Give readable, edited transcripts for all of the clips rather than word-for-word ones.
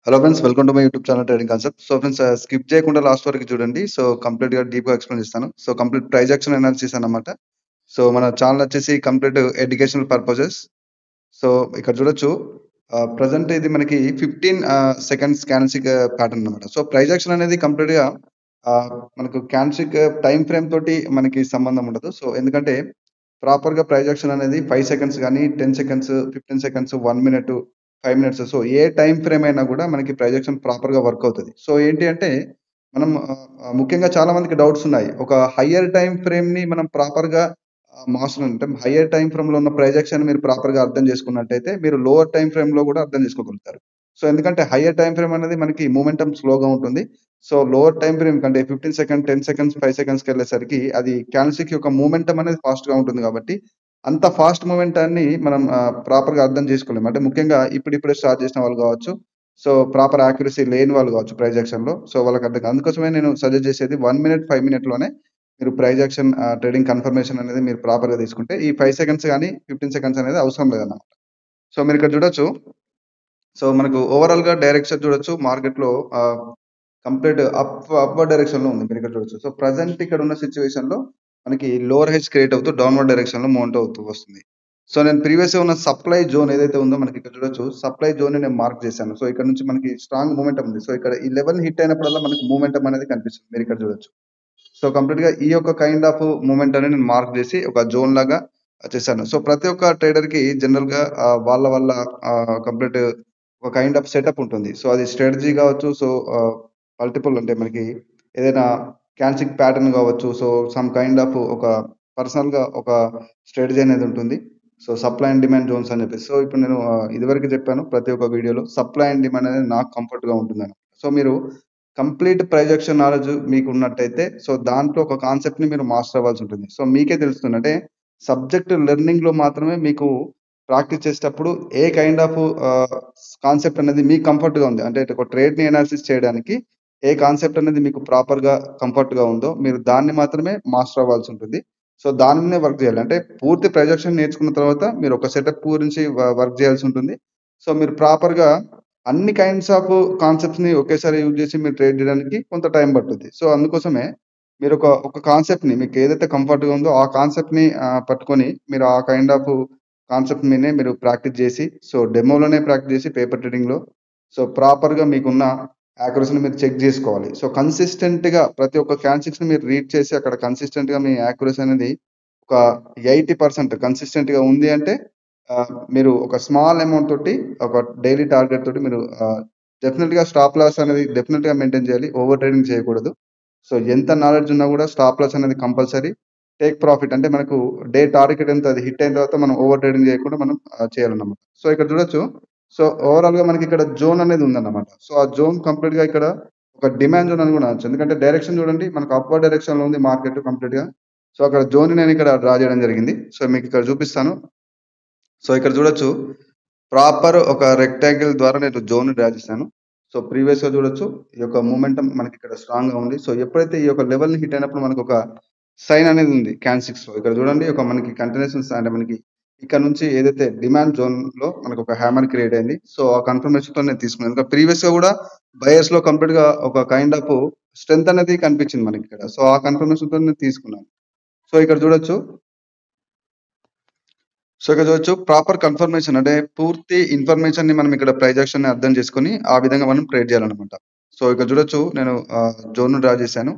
Hello friends, welcome to my YouTube channel trading concept. So friends, skip చేయకుండా last వరకు చూడండి. So కంప్లీట్‌గా డీప్‌గా ఎక్స్‌ప్లెయిన్ చేస్తాను. So complete price action analysis అన్నమాట. సో మన ఛానల్ వచ్చేసి కంప్లీట్ ఎడ్యుకేషనల్ పర్పసెస్. సో ఇక్కడ చూడొచ్చు. ప్రెజెంట్ ఇది మనకి 15 సెకండ్స్ క్యాండిల్‌స్టిక్ ప్యాటర్న్ అన్నమాట. సో ప్రైస్ యాక్షన్ అనేది కంప్లీట్‌గా మనకు క్యాండిల్‌స్టిక్ టైమ్ ఫ్రేమ్ తోటి మనకి సంబంధం ఉండదు. సో ఎందుకంటే ప్రాపర్‌గా ప్రైస్ యాక్షన్ అనేది 5 సెకండ్స్ గాని, 10 seconds, 15 seconds, 1 minute, 5 minutes, so ఏ టైమ్ ఫ్రేమ్ అయినా గూడా మనకి ప్రైస్ యాక్షన్ ప్రాపర్‌గా వర్క్ అవుతది. సో ఏంటి అంటే మనం ముఖ్యంగా చాలా మందికి డౌట్స్ ఉన్నాయి. ఒక హయ్యర్ టైమ్ ఫ్రేమ్‌ని మనం ప్రాపర్‌గా మాస్టర్ అంటే హయ్యర్ టైమ్ ఫ్రేమ్‌లో ఉన్న ప్రైస్ యాక్షన్ మీరు ప్రాపర్‌గా అర్థం చేసుకున్నట్టయితే మీరు లోవర్ టైమ్ ఫ్రేమ్‌లో గూడా అర్థం చేసుకోగలుగుతారు. సో ఎందుకంటే హయ్యర్ టైమ్ ఫ్రేమ్ అనేది మనకి మొమెంటమ్ స్లోగా ఉంటుంది. సో లోవర్ టైమ్ ఫ్రేమ్ కంటే 15 సెకండ్, 10 సెకండ్స్, 5 సెకండ్స్‌కెళ్ళేసరికి అది క్యాండిల్‌స్టిక్ యొక్క మూవ్‌మెంటమ్ అనేది ఫాస్ట్‌గా ఉంటుంది కాబట్టి, అంత ఫాస్ట్ మూవ్‌మెంటాన్ని మనం ప్రాపర్‌గా అర్థం చేసుకోలేము. అంటే ముఖ్యంగా ఇప్పుడిప్పుడే స్టార్ట్ చేసిన వాళ్ళు కావచ్చు. సో ప్రాపర్ యాక్యురసీ లేని వాళ్ళు కావచ్చు ప్రైస్ యాక్షన్‌లో. సో వాళ్ళకి అర్థం కాదు. అందుకోసమే నేను సజెస్ట్ చేసేది 1 మినిట్, 5 మినిట్‌లోనే మీరు ప్రైస్ యాక్షన్ ట్రేడింగ్ కన్ఫర్మేషన్ అనేది మీరు ప్రాపర్‌గా తీసుకుంటే, ఈ 5 సెకండ్స్ గాని, 15 సెకండ్స్ అనేది అవసరం లేదన్నమాట. సో మీరిక్కడ చూడొచ్చు. సో మనకు ఓవరాల్‌గా డైరెక్షన్ చూడొచ్చు మార్కెట్‌లో కంప్లీట్ అప్‌వర్డ్ డైరెక్షన్‌లో ఉంది. మీరిక్కడ చూడొచ్చు. సో ప్రెజెంట్ ఇక్కడున్న సిట్యుయేషన్‌లో మనకి లోవర్ హైస్ క్రియేట్ అవుతూ డౌన్‌వర్డ్ డైరెక్షన్‌లో మూవ్‌మెంట్ అవుతూ వస్తుంది. సో నేను ప్రీవియస్‌గా ఉన్న సప్లై జోన్ ఏదైతే ఉందో మనకి ఇక్కడ చూడొచ్చు. సప్లై జోన్‌ని నేను మార్క్ చేశాను. సో ఇక్కడ నుంచి మనకి స్ట్రాంగ్ మూవ్‌మెంటమ్ ఉంది. సో ఇక్కడ ఈ లెవెల్‌ని హిట్ అయినప్పుడల్లా మనకు మూవ్‌మెంటమ్ అనేది కనిపిస్తుంది. మీరిక్కడ చూడొచ్చు. సో కంప్లీట్‌గా ఈ యొక్క కైండ్ ఆఫ్ మూవ్‌మెంట్ అనేది నేను మార్క్ చేసి ఒక జోన్ లాగా చేశాను. సో ప్రతి ఒక్క ట్రేడర్‌కి జనరల్‌గా వాళ్ళ వాళ్ళ కంప్లీట్ ఒక కైండ్ ఆఫ్ సెటప్ ఉంటుంది. సో అది స్ట్రాటజీ కావచ్చు. సో మల్టిపుల్ అంటే మనకి ఏదైనా క్యాండల్‌స్టిక్ ప్యాటర్న్ కావచ్చు. సో సమ్ కైండ్ ఆఫ్ ఒక పర్సనల్‌గా ఒక స్ట్రాటజీ అనేది ఉంటుంది. So supply and demand zones అని చెప్పేసి. సో ఇప్పుడు నేను ఇదివరకు చెప్పాను ప్రతి ఒక్క వీడియోలో సప్లై అండ్ డిమాండ్ అనేది నాకు కంఫర్ట్‌గా ఉంటుందని. సో మీరు కంప్లీట్ ప్రైస్ యాక్షన్ నాలెడ్జ్ మీకున్నట్టయితే, సో దాంట్లో ఒక కాన్సెప్ట్‌ని మీరు మాస్టర్ అవ్వాల్సి ఉంటుంది. సో మీకే తెలుస్తుంది. అంటే సబ్జెక్ట్ లెర్నింగ్‌లో మాత్రమే మీకు ప్రాక్టీస్ చేసేటప్పుడు ఏ కైండ్ ఆఫ్ కాన్సెప్ట్ అనేది మీకు కంఫర్ట్‌గా ఉంది. అంటే ఒక ట్రేడ్‌ని అనాలిసిస్ చేయడానికి ఏ కాన్సెప్ట్ అనేది మీకు ప్రాపర్‌గా కంఫర్ట్‌గా ఉందో, మీరు దాన్ని మాత్రమే మాస్టర్ అవ్వాల్సి ఉంటుంది. సో దాని మీదనే వర్క్ చేయాలి. అంటే పూర్తి ప్రైస్ యాక్షన్ నేర్చుకున్న తర్వాత మీరు ఒక సెటప్ గురించి వర్క్ చేయాల్సి ఉంటుంది. సో మీరు ప్రాపర్‌గా అన్ని కైండ్స్ ఆఫ్ కాన్సెప్ట్స్‌ని ఒకేసారి యూజ్ చేసి మీరు ట్రేడ్ చేయడానికి కొంత టైం పట్టుద్ది. సో అందుకోసమే మీరు ఒక కాన్సెప్ట్‌ని మీకు ఏదైతే కంఫర్ట్‌గా ఉందో ఆ కాన్సెప్ట్‌ని పట్టుకొని మీరు ఆ కైండ్ ఆఫ్ కాన్సెప్ట్ మీదనే మీరు ప్రాక్టీస్ చేసి, సో డెమోలోనే ప్రాక్టీస్ చేసి పేపర్ ట్రేడింగ్‌లో సో ప్రాపర్‌గా మీకున్న యాక్యురసీని మీరు చెక్ జేసుకోవాలి. సో కన్సిస్టెంట్‌గా ప్రతి ఒక్క క్యాండిల్స్‌ని మీరు రీడ్ చేసి అక్కడ కన్సిస్టెంట్‌గా మీ యాక్యురసీ అనేది ఒక 80% కన్సిస్టెంట్‌గా ఉంది అంటే మీరు ఒక స్మాల్ అమౌంట్ తోటి ఒక డైలీ టార్గెట్ తోటి మీరు డెఫినిట్‌గా స్టాప్ లాస్ అనేది డెఫినిట్‌గా మెయింటైన్ చేయాలి. ఓవర్ ట్రేడింగ్ చేయకూడదు. సో ఎంత నాలెడ్జ్ ఉన్నా గూడా స్టాప్ లాస్ అనేది కంపల్సరీ. టేక్ ప్రాఫిట్ అంటే మనకు డే టార్గెట్ ఎంత అది హిట్ అయిన తర్వాత మనం ఓవర్ ట్రేడింగ్ చేయకుండా మనం చేయాలన్నమాట. సో ఇక్కడ చూడొచ్చు. సో ఓవరాల్‌గా మనకిక్కడ జోన్ అనేది ఉందన్నమాట. సో ఆ జోన్ కంప్లీట్‌గా ఇక్కడ ఒక డిమాండ్ జోన్ అని కూడా అనొచ్చు. ఎందుకంటే డైరెక్షన్ చూడండి మనకు అప్‌వర్డ్ డైరెక్షన్‌లో ఉంది మార్కెట్ కంప్లీట్‌గా. సో అక్కడ జోన్‌ని నేను ఇక్కడ డ్రా చేయడం జరిగింది. సో మీకిక్కడ చూపిస్తాను. సో ఇక్కడ చూడొచ్చు. ప్రాపర్ ఒక రెక్టాంగిల్ ద్వారా నేను జోన్‌ని డ్రా చేశాను. సో ప్రీవియస్‌గా చూడొచ్చు. ఈ యొక్క మొమెంటమ్ మనకిక్కడ స్ట్రాంగ్‌గా ఉంది. సో ఎప్పుడైతే ఈ యొక్క లెవెల్‌ని హిట్ అయినప్పుడు మనకొక సైన్ అనేది ఉంది క్యాండిల్‌స్టిక్స్‌లో. ఇక్కడ చూడండి ఒక మనకి కంటిన్యూయేషన్స్ అంటే మనకి ఇక్కడ నుంచి ఏదైతే డిమాండ్ జోన్‌లో మనకొక హ్యామర్ క్రియేట్ అయింది. సో ఆ కన్ఫర్మేషన్‌తో నేను తీసుకున్నాను. ఇంకా ప్రీవియస్‌గా కూడా బయర్స్‌లో కంప్లీట్‌గా ఒక కైండ్ ఆఫ్ స్ట్రెంత్ అనేది కనిపించింది మనకిక్కడ. సో ఆ కన్ఫర్మేషన్‌తో నేను తీసుకున్నాను. సో ఇక్కడ చూడొచ్చు. సో ఇక్కడ చూడొచ్చు ప్రాపర్ కన్ఫర్మేషన్ అంటే పూర్తి ఇన్ఫర్మేషన్‌ని మనం ఇక్కడ ప్రైస్ యాక్షన్‌ని అర్థం చేసుకొని, ఆ విధంగా మనం ట్రేడ్ చేయాలన్నమాట. సో ఇక్కడ చూడొచ్చు నేను జోన్‌ను డ్రా చేశాను.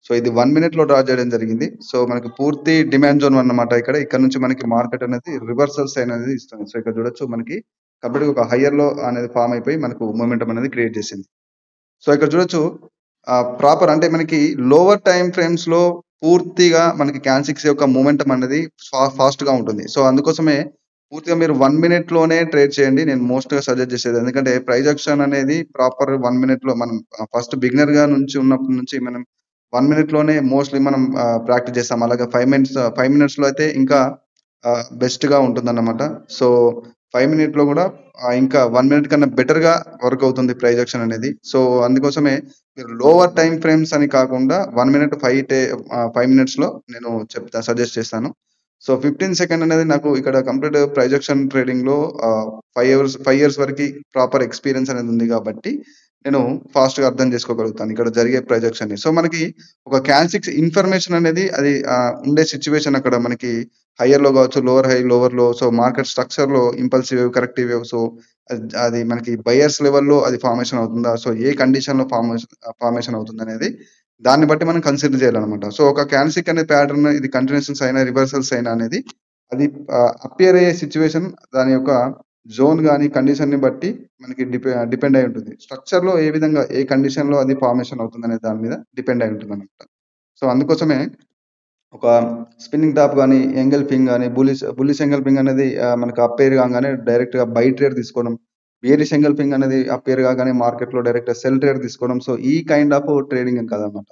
సో ఇది 1 మినిట్‌లో డ్రా చేయడం జరిగింది. సో మనకి పూర్తి డిమాండ్ జోన్ అన్నమాట ఇక్కడ. ఇక్కడ నుంచి మనకి మార్కెట్ అనేది రివర్సల్ సైన్ అనేది ఇస్తుంది. సో ఇక్కడ చూడొచ్చు మనకి కంప్లీట్‌గా ఒక హైయర్‌లో అనేది ఫార్మ్ అయిపోయి మనకు మొమెంటమ్ అనేది క్రియేట్ చేసింది. సో ఇక్కడ చూడొచ్చు. ప్రాపర్ అంటే మనకి లోవర్ టైమ్ ఫ్రేమ్స్‌లో పూర్తిగా మనకి క్యాండిల్స్ యొక్క మొమెంటమ్ అనేది ఫాస్ట్‌గా ఉంటుంది. సో అందుకోసమే పూర్తిగా మీరు 1 మినిట్‌లోనే ట్రేడ్ చేయండి. నేను మోస్ట్‌గా సజెస్ట్ చేసేది. ఎందుకంటే ప్రైస్ యాక్షన్ అనేది ప్రాపర్ 1 మినిట్‌లో మనం ఫస్ట్ బిగినర్‌గా నుంచి ఉన్నప్పటి నుంచి మనం 1 మినిట్‌లోనే మోస్ట్‌లీ మనం ప్రాక్టీస్ చేస్తాం. అలాగే 5 మినిట్స్‌లో అయితే ఇంకా బెస్ట్‌గా ఉంటుందన్నమాట. సో 5 మినిట్‌లో కూడా ఇంకా 1 మినిట్ కన్నా బెటర్‌గా వర్క్ అవుతుంది ప్రైస్ యాక్షన్ అనేది. సో అందుకోసమే మీరు లోవర్ టైమ్ ఫ్రేమ్స్ అని కాకుండా 1 మినిట్ 5 మినిట్స్‌లో నేను సజెస్ట్ చేస్తాను. సో 15 సెకండ్ అనేది నాకు ఇక్కడ కంప్లీట్ ప్రైస్ యాక్షన్ ట్రేడింగ్‌లో 5 ఇయర్స్ వరకి ప్రాపర్ ఎక్స్‌పీరియన్స్ అనేది ఉంది గాబట్టి, నేను ఫాస్ట్‌గా అర్థం చేసుకోగలుగుతాను. ఇక్కడ జరిగే ప్రైస్ యాక్షన్‌ని. సో, మనకి ఒక క్యాండిల్‌స్టిక్స్ ఇన్ఫర్మేషన్ అనేది అది ఉండే సిట్యుయేషన్ అక్కడ మనకి హైయర్‌లో గావచ్చు, lower high, lower low. So, market స్ట్రక్చర్‌లో impulsive wave, corrective wave. So, అది మనకి బయర్స్ లెవెల్‌లో అది ఫార్మేషన్ అవుతుందా? సో, ఏ కండిషన్‌లో ఫార్మేషన్ అవుతుందనేది దాన్ని బట్టి మనం కన్సిడర్ చేయాలనమాట. సో, ఒక క్యాండిల్‌స్టిక్ అనే ప్యాటర్న్ ఇది కంటిన్యూషన్స్ అయినా, రివర్సల్స్ అయినా అనేది అది అపియర్ అయ్యే సిట్యుయేషన్ దాని యొక్క జోన్ గాని, కండిషన్‌ని బట్టి మనకి డిపెండ్ అయి ఉంటుంది. స్ట్రక్చర్‌లో ఏ విధంగా ఏ కండిషన్‌లో అది ఫార్మేషన్ అవుతుందనే దాని మీద డిపెండ్ అయి ఉంటుందనమాట. సో, అందుకోసమే ఒక స్పిన్నింగ్ టాప్ గాని, ఎంగల్ఫింగ్ గాని, బుల్లిష్ ఎంగల్ఫింగ్ అనేది మనకు అప్పేర్ కాంగానే డైరెక్ట్‌గా బై ట్రేడ్ తీసుకోవడం. బేరిష్ ఎంగల్ఫింగ్ అనేది అప్పేర్ కాగానే మార్కెట్‌లో డైరెక్ట్‌గా సెల్ ట్రేడ్ తీసుకోవడం. సో, ఈ కైండ్ ఆఫ్ ట్రేడింగ్ అని కాదనమాట.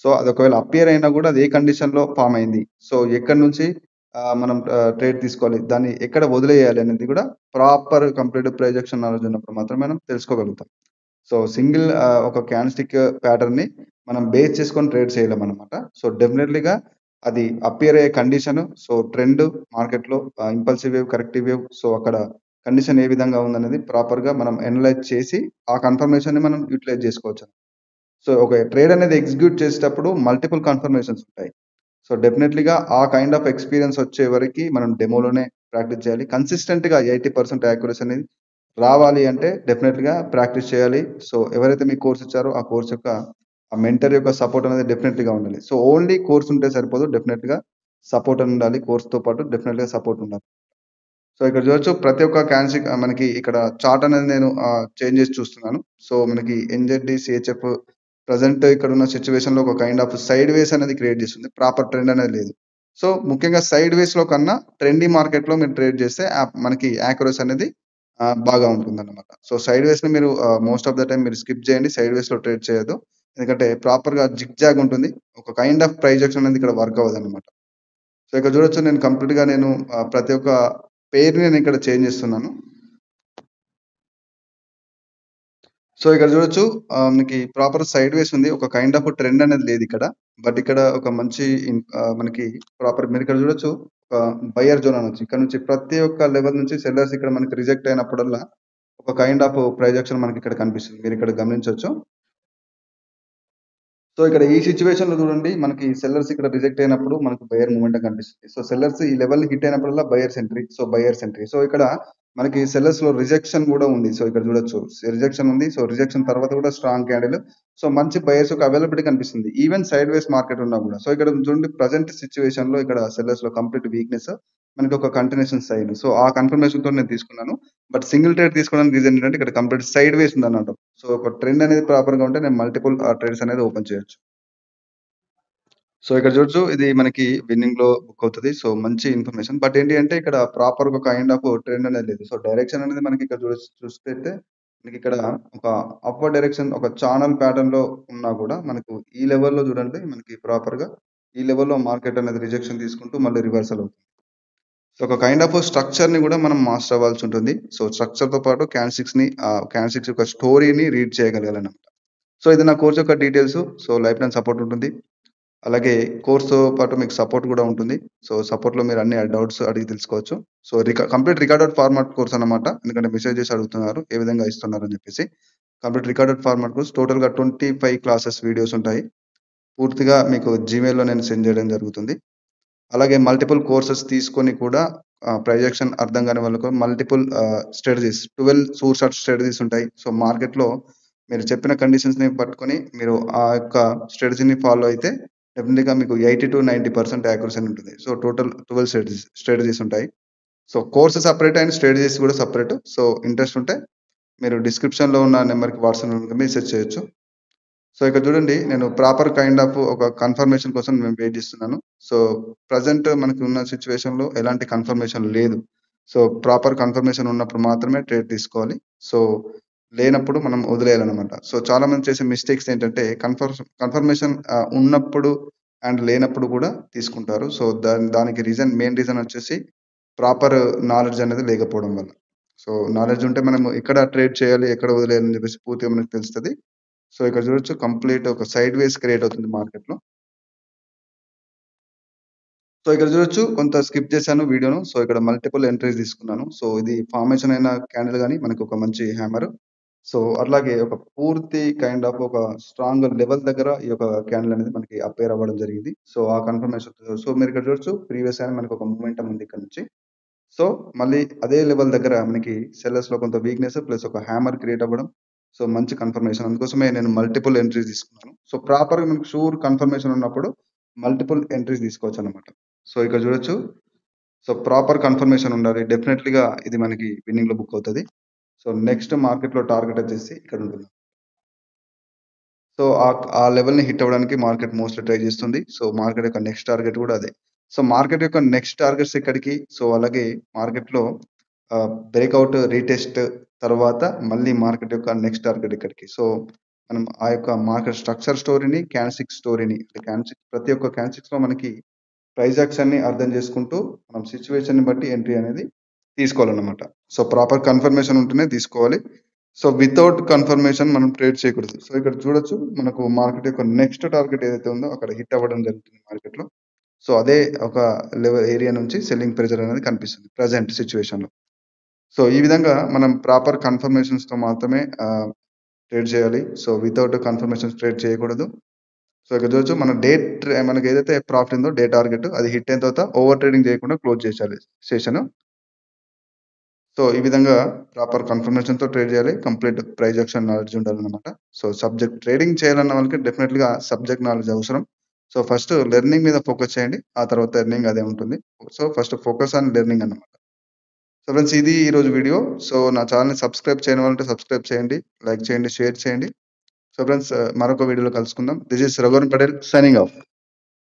సో, అది ఒకవేళ అప్పేర్ అయినా కూడా అది ఏ కండిషన్‌లో ఫార్మ్ అయింది. సో, ఎక్కడి నుంచి మనం ట్రేడ్ తీసుకోవాలి. దాన్ని ఎక్కడ వదిలేయాలి అనేది కూడా ప్రాపర్ కంప్లీట్ ప్రొజెక్షన్ నాలెడ్జ్ ఉన్నప్పుడు మాత్రమే మనం తెలుసుకోగలుగుతాం. సో, సింగిల్ ఒక క్యాండిల్‌స్టిక్ ప్యాటర్న్‌ని మనం బేస్ చేసుకొని ట్రేడ్ చేయలేమనమాట. సో, డెఫినెట్‌లీగా అది అపియర్ అయ్యే కండిషన్, సో, ట్రెండ్ మార్కెట్‌లో impulsive wave, corrective wave. So, అక్కడ కండిషన్ ఏ విధంగా ఉందనేది ప్రాపర్‌గా మనం అనలైజ్ చేసి, ఆ కన్ఫర్మేషన్‌ని మనం యుటిలైజ్ చేసుకోవచ్చు. సో, ఒక ట్రేడ్ అనేది ఎగ్జిక్యూట్ చేసేటప్పుడు మల్టిపుల్ కన్ఫర్మేషన్స్ ఉంటాయి. సో, డెఫినెట్‌లీగా ఆ కైండ్ ఆఫ్ ఎక్స్‌పీరియన్స్ వచ్చే వరకి మనం డెమోలోనే ప్రాక్టీస్ చేయాలి. కన్సిస్టెంట్‌గా 80% యాక్యురసీ అనేది రావాలి అంటే డెఫినెట్‌గా ప్రాక్టీస్ చేయాలి. సో, ఎవరైతే మీకు కోర్స్ ఇచ్చారో ఆ కోర్స్ యొక్క ఆ మెంటర్ యొక్క సపోర్ట్ అనేది డెఫినెట్‌లీగా ఉండాలి. సో, ఓన్లీ కోర్స్ ఉంటే సరిపోదు. డెఫినెట్‌గా సపోర్ట్ అని ఉండాలి. కోర్స్‌తో పాటు డెఫినెట్‌గా సపోర్ట్ ఉండాలి. సో, ఇక్కడ చూడొచ్చు ప్రతి ఒక్క క్యాండిల్‌స్టిక్ మనకి ఇక్కడ చార్ట్ అనేది నేను చేంజ్ చేసి చూస్తున్నాను. సో, మనకి ఎన్‌జెడ్‌డి, సిహెచ్ఎఫ్ ప్రెజెంట్ ఇక్కడున్న సిట్యుయేషన్‌లో ఒక కైండ్ ఆఫ్ సైడ్ వేస్ అనేది క్రియేట్ చేస్తుంది. ప్రాపర్ ట్రెండ్ అనేది లేదు. సో, ముఖ్యంగా సైడ్ వేస్‌లో కన్నా ట్రెండీ మార్కెట్‌లో మీరు ట్రేడ్ చేస్తే మనకి యాక్యురసీ అనేది బాగా ఉంటుందన్నమాట. సో, సైడ్ వేస్‌ని మీరు మోస్ట్ ఆఫ్ ద టైమ్ మీరు స్కిప్ చేయండి. సైడ్ వేస్‌లో ట్రేడ్ చేయొద్దు. ఎందుకంటే ప్రాపర్‌గా జిగ్‌జాగ్ ఉంటుంది. ఒక కైండ్ ఆఫ్ ప్రైస్ యాక్షన్ అనేది ఇక్కడ వర్క్ అవ్వదన్నమాట. సో, ఇక్కడ చూడొచ్చు నేను కంప్లీట్‌గా నేను ప్రతి ఒక్క పెయిర్‌ని నేను ఇక్కడ చేంజ్ చేస్తున్నాను. సో, ఇక్కడ చూడొచ్చు మనకి ప్రాపర్ సైడ్ వేస్ ఉంది. ఒక కైండ్ ఆఫ్ ట్రెండ్ అనేది లేదిక్కడ. బట్ ఇక్కడ ఒక మంచి మనకి ప్రాపర్ మీరిక్కడ చూడొచ్చు ఒక బయర్ జోన్ అనొచ్చు. ఇక్కడ నుంచి ప్రతి ఒక్క లెవెల్ నుంచి సెల్లర్స్ ఇక్కడ మనకి రిజెక్ట్ అయినప్పుడల్లా ఒక కైండ్ ఆఫ్ ప్రైస్ యాక్షన్ మనకిక్కడ కనిపిస్తుంది. మీరిక్కడ గమనించొచ్చు. సో, ఇక్కడ ఈ సిట్యుయేషన్‌లో చూడండి మనకి సెల్లర్స్ ఇక్కడ రిజెక్ట్ అయినప్పుడు మనకు బయర్ మొమెంటం కనిపిస్తుంది. సో, సెల్లర్స్ ఈ లెవెల్‌ని హిట్ అయినప్పుడల్లా buyers entry. So, buyers entry. So, ఇక్కడ మనకి సెల్లర్స్‌లో రిజెక్షన్ గూడా ఉంది. సో, ఇక్కడ చూడొచ్చు. రిజెక్షన్ ఉంది. సో, రిజెక్షన్ తర్వాత కూడా స్ట్రాంగ్ క్యాండిల్. సో, మంచి బయర్స్ యొక్క అవైలబిలిటీ కనిపిస్తుంది. ఈవెన్ సైడ్ వేస్ మార్కెట్ ఉన్నా గూడా. సో, ఇక్కడ చూడండి ప్రెజెంట్ సిట్యుయేషన్‌లో ఇక్కడ సెల్లర్స్‌లో కంప్లీట్ వీక్‌నెస్. మనకి ఒక కంటిన్యూయేషన్ సైడ్. సో, ఆ కన్ఫర్మేషన్‌తోని నేను తీసుకున్నాను. బట్ సింగిల్ ట్రేడ్ తీసుకోవడానికి రీజన్ ఏంటంటే ఇక్కడ కంప్లీట్ సైడ్ వేస్ ఉందన్నమాట. సో, ఒక ట్రెండ్ అనేది ప్రాపర్‌గా ఉంటే నేను మల్టిపుల్ ట్రేడ్స్ అనేది ఓపెన్ చేయొచ్చు. సో, ఇక్కడ చూడొచ్చు ఇది మనకి విన్నింగ్‌లో బుక్ అవుతది. సో, మంచి ఇన్ఫర్మేషన్. బట్ ఏంటి అంటే ఇక్కడ ప్రాపర్‌గా ఒక కైండ్ ఆఫ్ ట్రెండ్ అనేది లేదు. సో, డైరెక్షన్ అనేది మనకి ఇక్కడ చూస్తే మనకిక్కడ ఒక అప్‌వర్డ్ డైరెక్షన్ ఒక ఛానెల్ ప్యాటర్న్‌లో ఉన్నా కూడా మనకు ఈ లెవెల్‌లో చూడండి మనకి ప్రాపర్‌గా ఈ లెవెల్‌లో మార్కెట్ అనేది రిజెక్షన్ తీసుకుంటూ మళ్ళీ రివర్సల్ అవుతుంది. సో, ఒక కైండ్ ఆఫ్ స్ట్రక్చర్‌ని కూడా మనం మాస్టర్ అవ్వాల్సి ఉంటుంది. సో, స్ట్రక్చర్‌తో పాటు క్యాండిల్‌స్టిక్స్ యొక్క స్టోరీని రీడ్ చేయగలగాలన్నమాట. సో, ఇది నా కోర్స్ యొక్క details. So, life time support ఉంటుంది. అలాగే కోర్స్‌తో పాటు మీకు సపోర్ట్ గూడా ఉంటుంది. సో, సపోర్ట్‌లో మీరు అన్ని డౌట్స్ అడిగి తెలుసుకోవచ్చు. So, complete recorded format course అన్నమాట. ఎందుకంటే మెసేజ్ చేసి అడుగుతున్నారు. ఏ విధంగా ఇస్తున్నారని జెప్పేసి. కంప్లీట్ రికార్డెడ్ ఫార్మాట్ కోర్స్ టోటల్‌గా 25 క్లాసెస్ వీడియోస్ ఉంటాయి. పూర్తిగా మీకు జీమెయిల్‌లో నేను సెండ్ చేయడం జరుగుతుంది. అలాగే మల్టిపుల్ కోర్సెస్ తీసుకొని కూడా ప్రొజెక్షన్ అర్థం కాని వాళ్ళకు multiple strategies 12 source of strategies ఉంటాయి. సో, మార్కెట్‌లో మీరు చెప్పిన కండిషన్స్‌ని పట్టుకొని మీరు ఆ యొక్క స్ట్రాటజీని ఫాలో అయితే డెఫినిట్‌గా మీకు 80-90% యాక్యురసీ అని ఉంటుంది. సో, టోటల్ 12 స్ట్రాటజీస్ ఉంటాయి. So, course separate and strategies కూడా సెపరేట్. సో, ఇంట్రెస్ట్ ఉంటే మీరు డిస్క్రిప్షన్‌లో ఉన్న నంబర్‌కి వాట్సాప్ నంబర్‌కి మెసేజ్ చేయొచ్చు. సో, ఇక్కడ చూడండి నేను ప్రాపర్ కైండ్ ఆఫ్ ఒక కన్ఫర్మేషన్ కోసం నేను వెయిట్ చేస్తున్నాను. సో, ప్రెజెంట్ మనకి ఉన్న సిట్యుయేషన్‌లో ఎలాంటి కన్ఫర్మేషన్ లేదు. సో, ప్రాపర్ కన్ఫర్మేషన్ ఉన్నప్పుడు మాత్రమే ట్రేడ్ తీసుకోవాలి. సో, లేనప్పుడు మనం వదిలేయాలన్నమాట. సో, చాలామంది చేసే మిస్టేక్స్ ఏంటంటే కన్ఫర్మేషన్ ఉన్నప్పుడు అండ్ లేనప్పుడు కూడా తీసుకుంటారు. సో, దానికి మెయిన్ రీజన్ వచ్చేసి ప్రాపర్ నాలెడ్జ్ అనేది లేకపోవడం వల్ల. సో, నాలెడ్జ్ ఉంటే మనము ఎక్కడ ట్రేడ్ చేయాలి, ఎక్కడ వదిలేయాలి అని చెప్పేసి పూర్తిగా మనకు తెలుస్తది. సో, ఇక్కడ చూడొచ్చు కంప్లీట్ ఒక సైడ్ వేస్ క్రియేట్ అవుతుంది మార్కెట్‌లో. సో, ఇక్కడ చూడొచ్చు కొంత స్కిప్ చేశాను వీడియోను. సో, ఇక్కడ మల్టిపుల్ ఎంట్రీస్ తీసుకున్నాను. సో, ఇది ఫార్మేషన్ అయిన క్యాండిల్ గాని మనకొక మంచి హ్యామర్. సో, అట్లాగే ఒక పూర్తి కైండ్ ఆఫ్ ఒక స్ట్రాంగ్ లెవెల్ దగ్గర ఈ యొక్క క్యాండిల్ అనేది మనకి అప్పీర్ అవ్వడం జరిగింది. సో, ఆ కన్ఫర్మేషన్ సో, మీరిక్కడ చూడొచ్చు ప్రీవియస్ అయిన మనకొక మొమెంటమ్ ఉంది ఇక్కడ నుంచి. సో, మళ్ళీ అదే లెవెల్ దగ్గర మనకి సెల్లర్స్‌లో కొంత వీక్‌నెస్ ప్లస్ ఒక హ్యామర్ క్రియేట్ అవ్వడం. సో, మంచి కన్ఫర్మేషన్. అందుకోసమే నేను మల్టిపుల్ ఎంట్రీస్ తీసుకున్నాను. సో, ప్రాపర్‌గా మనకు షూర్ కన్ఫర్మేషన్ ఉన్నప్పుడు మల్టిపుల్ ఎంట్రీస్ తీసుకోవచ్చనమాట. సో, ఇక్కడ చూడొచ్చు. సో, ప్రాపర్ కన్ఫర్మేషన్ ఉండాలి. డెఫినెట్‌లీగా ఇది మనకి విన్నింగ్‌లో బుక్ అవుతది. సో, నెక్స్ట్ మార్కెట్‌లో టార్గెట్ వచ్చేసి ఇక్కడుంటుంది. సో, ఆ లెవెల్‌ని హిట్ అవ్వడానికి మార్కెట్ మోస్ట్‌లీ ట్రై చేస్తుంది. సో, మార్కెట్ యొక్క నెక్స్ట్ టార్గెట్ కూడా అదే. సో, మార్కెట్ యొక్క నెక్స్ట్ టార్గెట్స్ ఎక్కడికి? సో, అలాగే మార్కెట్‌లో బ్రేకౌట్, రీటెస్ట్ తర్వాత మళ్ళీ మార్కెట్ యొక్క నెక్స్ట్ టార్గెట్ ఎక్కడికి? సో, మనం ఆ యొక్క మార్కెట్ స్ట్రక్చర్ స్టోరీని, క్యాండిల్‌స్టిక్ స్టోరీని ప్రతి ఒక్క క్యాండిల్‌స్టిక్స్‌లో మనకి ప్రైస్ యాక్షన్‌ని అర్థం చేసుకుంటూ మనం సిట్యుయేషన్‌ని బట్టి ఎంట్రీ అనేది తీసుకోవాలన్నమాట. సో, ప్రాపర్ కన్ఫర్మేషన్ ఉంటేనే తీసుకోవాలి. సో, వితౌట్ కన్ఫర్మేషన్ మనం ట్రేడ్ చేయకూడదు. సో, ఇక్కడ చూడొచ్చు మనకు మార్కెట్ యొక్క నెక్స్ట్ టార్గెట్ ఏదైతే ఉందో అక్కడ హిట్ అవ్వడం జరుగుతుంది మార్కెట్‌లో. సో, అదే ఒక ఏరియా నుంచి సెల్లింగ్ ప్రెషర్ అనేది కనిపిస్తుంది ప్రెజెంట్ సిట్యుయేషన్‌లో. సో, ఈ విధంగా మనం ప్రాపర్ కన్ఫర్మేషన్స్‌తో మాత్రమే ట్రేడ్ చేయాలి. సో, వితౌట్ కన్ఫర్మేషన్స్ ట్రేడ్ చేయకూడదు. సో, ఇక్కడ చూడొచ్చు మన మనకేదైతే ప్రాఫిట్ ఉందో డే టార్గెట్ అది హిట్ అయిన తర్వాత ఓవర్ ట్రేడింగ్ చేయకుండా క్లోజ్ చేసేయాలి సెషను. సో, ఈ విధంగా ప్రాపర్ కన్ఫర్మేషన్‌తో ట్రేడ్ చేయాలి. కంప్లీట్ ప్రైస్ యాక్షన్ నాలెడ్జ్ ఉండాలన్నమాట. సో, ట్రేడింగ్ చేయాలన్న వాళ్ళకి డెఫినెట్‌లీగా సబ్జెక్ట్ నాలెడ్జ్ అవసరం. సో, ఫస్ట్ లెర్నింగ్ మీద ఫోకస్ చేయండి. ఆ తర్వాత ఎర్నింగ్ అదే ఉంటుంది. So, first focus on learning అన్నమాట. సో, ఫ్రెండ్స్ ఇది ఈరోజు వీడియో. సో, నా ఛానెల్‌ని సబ్స్క్రైబ్ చేయని వాళ్ళుంటే సబ్స్క్రైబ్ చేయండి. లైక్ చేయండి, షేర్ చేయండి. సో, ఫ్రెండ్స్ మరొక వీడియోలో కలుసుకుందాం. This is Raghuvaran Patel signing off.